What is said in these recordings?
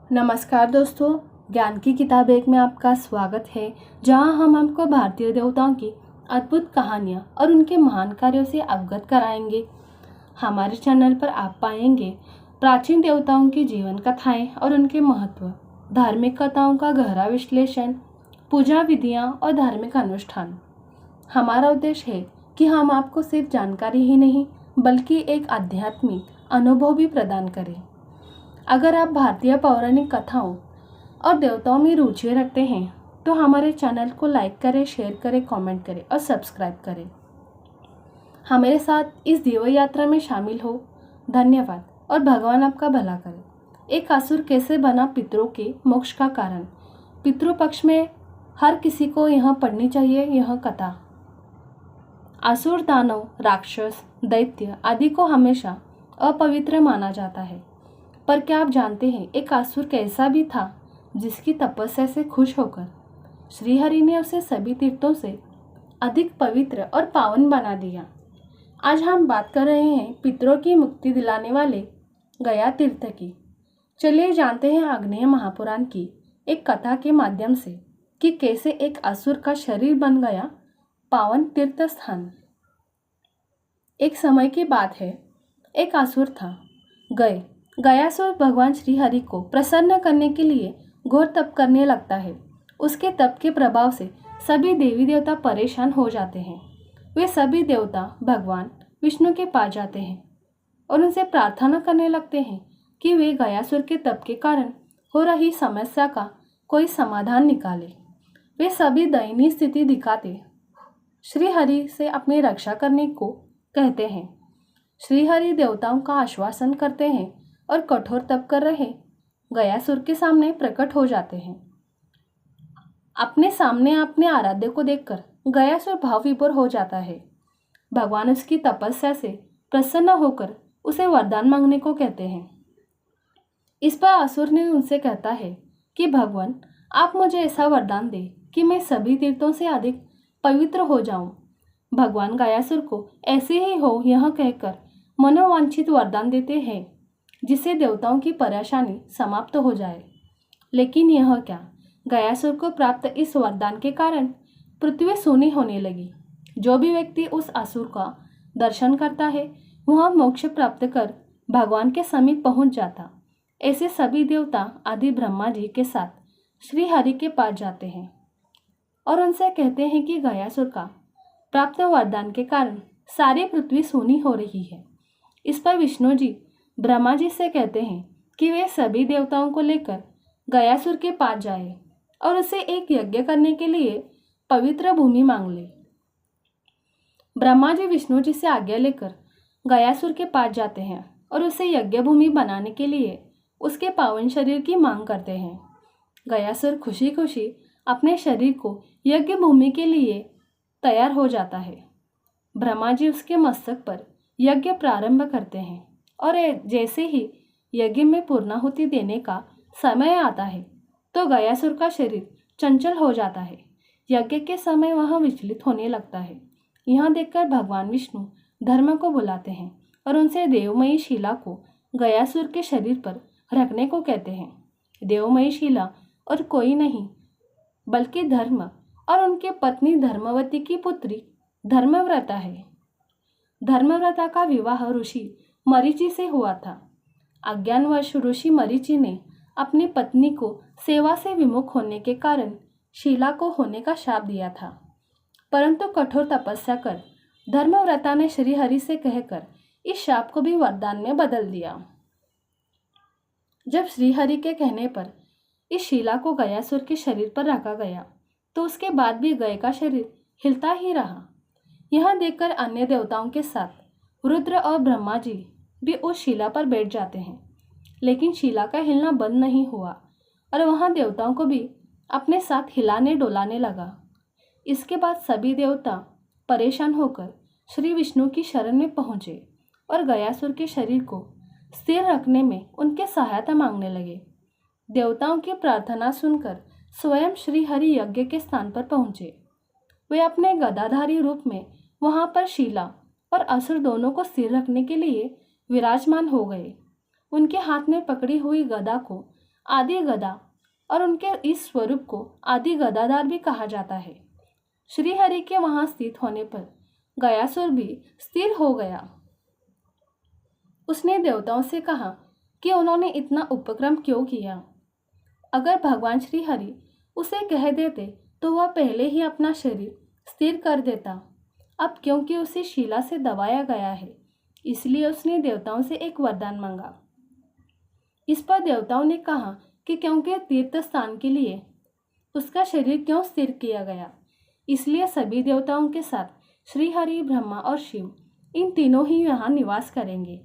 नमस्कार दोस्तों, ज्ञान की किताब एक में आपका स्वागत है, जहां हम आपको भारतीय देवताओं की अद्भुत कहानियां और उनके महान कार्यों से अवगत कराएंगे। हमारे चैनल पर आप पाएंगे प्राचीन देवताओं की जीवन कथाएं और उनके महत्व, धार्मिक कथाओं का गहरा विश्लेषण, पूजा विधियां और धार्मिक अनुष्ठान। हमारा उद्देश्य है कि हम आपको सिर्फ जानकारी ही नहीं बल्कि एक आध्यात्मिक अनुभव भी प्रदान करें। अगर आप भारतीय पौराणिक कथाओं और देवताओं में रुचि रखते हैं तो हमारे चैनल को लाइक करें, शेयर करें, कमेंट करें और सब्सक्राइब करें। हमारे साथ इस दिव्य यात्रा में शामिल हो। धन्यवाद और भगवान आपका भला करे। एक असुर कैसे बना पितरों के मोक्ष का कारण। पितृपक्ष में हर किसी को यह पढ़नी चाहिए यह कथा। असुर, दानव, राक्षस, दैत्य आदि को हमेशा अपवित्र माना जाता है, पर क्या आप जानते हैं एक असुर कैसा भी था जिसकी तपस्या से खुश होकर श्रीहरि ने उसे सभी तीर्थों से अधिक पवित्र और पावन बना दिया। आज हम बात कर रहे हैं पितरों की मुक्ति दिलाने वाले गया तीर्थ की। चलिए जानते हैं आग्नेय महापुराण की एक कथा के माध्यम से कि कैसे एक असुर का शरीर बन गया पावन तीर्थ स्थान। एक समय की बात है, एक असुर था। गयासुर भगवान श्री हरि को प्रसन्न करने के लिए घोर तप करने लगता है। उसके तप के प्रभाव से सभी देवी देवता परेशान हो जाते हैं। वे सभी देवता भगवान विष्णु के पास जाते हैं और उनसे प्रार्थना करने लगते हैं कि वे गयासुर के तप के कारण हो रही समस्या का कोई समाधान निकाले। वे सभी दयनीय स्थिति दिखाते श्री हरि से अपनी रक्षा करने को कहते हैं। श्री हरि देवताओं का आश्वासन करते हैं और कठोर तप कर रहे गयासुर के सामने प्रकट हो जाते हैं। अपने सामने अपने आराध्य को देखकर गयासुर भाव विभोर हो जाता है। भगवान उसकी तपस्या से प्रसन्न होकर उसे वरदान मांगने को कहते हैं। इस पर असुर ने उनसे कहता है कि भगवान, आप मुझे ऐसा वरदान दे कि मैं सभी तीर्थों से अधिक पवित्र हो जाऊं। भगवान गयासुर को ऐसे ही हो यह कहकर मनोवांछित वरदान देते हैं जिससे देवताओं की परेशानी समाप्त हो जाए। लेकिन यह क्या, गयासुर को प्राप्त इस वरदान के कारण पृथ्वी सूनी होने लगी। जो भी व्यक्ति उस असुर का दर्शन करता है वह मोक्ष प्राप्त कर भगवान के समीप पहुंच जाता। ऐसे सभी देवता आदि ब्रह्मा जी के साथ श्री हरि के पास जाते हैं और उनसे कहते हैं कि गयासुर का प्राप्त वरदान के कारण सारी पृथ्वी सूनी हो रही है। इस पर विष्णु जी ब्रह्मा जी से कहते हैं कि वे सभी देवताओं को लेकर गयासुर के पास जाए और उसे एक यज्ञ करने के लिए पवित्र भूमि मांग ले। ब्रह्मा जी विष्णु जी से आज्ञा लेकर गयासुर के पास जाते हैं और उसे यज्ञ भूमि बनाने के लिए उसके पावन शरीर की मांग करते हैं। गयासुर खुशी खुशी अपने शरीर को यज्ञ भूमि के लिए तैयार हो जाता है। ब्रह्मा जी उसके मस्तक पर यज्ञ प्रारंभ करते हैं और जैसे ही यज्ञ में पूर्णाहुति देने का समय आता है तो गयासुर का शरीर चंचल हो जाता है। यज्ञ के समय वह विचलित होने लगता है। यह देखकर भगवान विष्णु धर्म को बुलाते हैं और उनसे देवमयी शिला को गयासुर के शरीर पर रखने को कहते हैं। देवमयी शिला और कोई नहीं बल्कि धर्म और उनके पत्नी धर्मवती की पुत्री धर्मव्रता है। धर्मव्रता का विवाह ऋषि मरीचि से हुआ था। अज्ञानवश ऋषि मरीचि ने अपनी पत्नी को सेवा से विमुख होने के कारण शीला को होने का शाप दिया था, परंतु कठोर तपस्या कर धर्मव्रता ने श्री हरि से कहकर इस शाप को भी वरदान में बदल दिया। जब श्री हरि के कहने पर इस शीला को गयासुर के शरीर पर रखा गया तो उसके बाद भी गय का शरीर हिलता ही रहा। यह देखकर अन्य देवताओं के साथ रुद्र और ब्रह्मा जी भी उस शिला पर बैठ जाते हैं, लेकिन शिला का हिलना बंद नहीं हुआ और वहां देवताओं को भी अपने साथ हिलाने डोलाने लगा। इसके बाद सभी देवता परेशान होकर श्री विष्णु की शरण में पहुंचे और गयासुर के शरीर को स्थिर रखने में उनके सहायता मांगने लगे। देवताओं की प्रार्थना सुनकर स्वयं श्री हरि यज्ञ के स्थान पर पहुंचे। वे अपने गदाधारी रूप में वहां पर शिला और असुर दोनों को स्थिर रखने के लिए विराजमान हो गए। उनके हाथ में पकड़ी हुई गदा को आदि गदा और उनके इस स्वरूप को आदि गदाधार भी कहा जाता है। श्रीहरि के वहां स्थित होने पर गयासुर भी स्थिर हो गया। उसने देवताओं से कहा कि उन्होंने इतना उपक्रम क्यों किया। अगर भगवान श्रीहरि उसे कह देते तो वह पहले ही अपना शरीर स्थिर कर देता। अब क्योंकि उसे शिला से दबाया गया है, इसलिए उसने देवताओं से एक वरदान मांगा। इस पर देवताओं ने कहा कि क्योंकि तीर्थ स्थान के लिए उसका शरीर क्यों स्थिर किया गया, इसलिए सभी देवताओं के साथ श्रीहरि, ब्रह्मा और शिव इन तीनों ही यहाँ निवास करेंगे।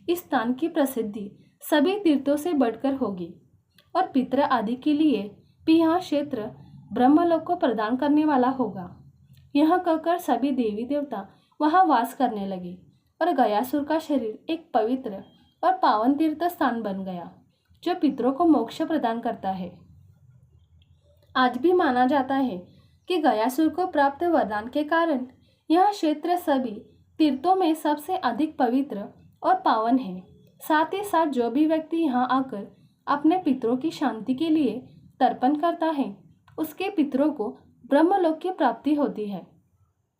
इस स्थान की प्रसिद्धि सभी तीर्थों से बढ़कर होगी और पितृ आदि के लिए भी यह क्षेत्र ब्रह्मलोक को प्रदान करने वाला होगा। यह कहकर सभी देवी देवता वहाँ वास करने लगे और गयासुर का शरीर एक पवित्र और पावन तीर्थ स्थान बन गया, जो पितरों को मोक्ष प्रदान करता है। आज भी माना जाता है कि गयासुर को प्राप्त वरदान के कारण यह क्षेत्र सभी तीर्थों में सबसे अधिक पवित्र और पावन है। साथ ही साथ जो भी व्यक्ति यहाँ आकर अपने पितरों की शांति के लिए तर्पण करता है, उसके पितरों को ब्रह्मलोक की प्राप्ति होती है।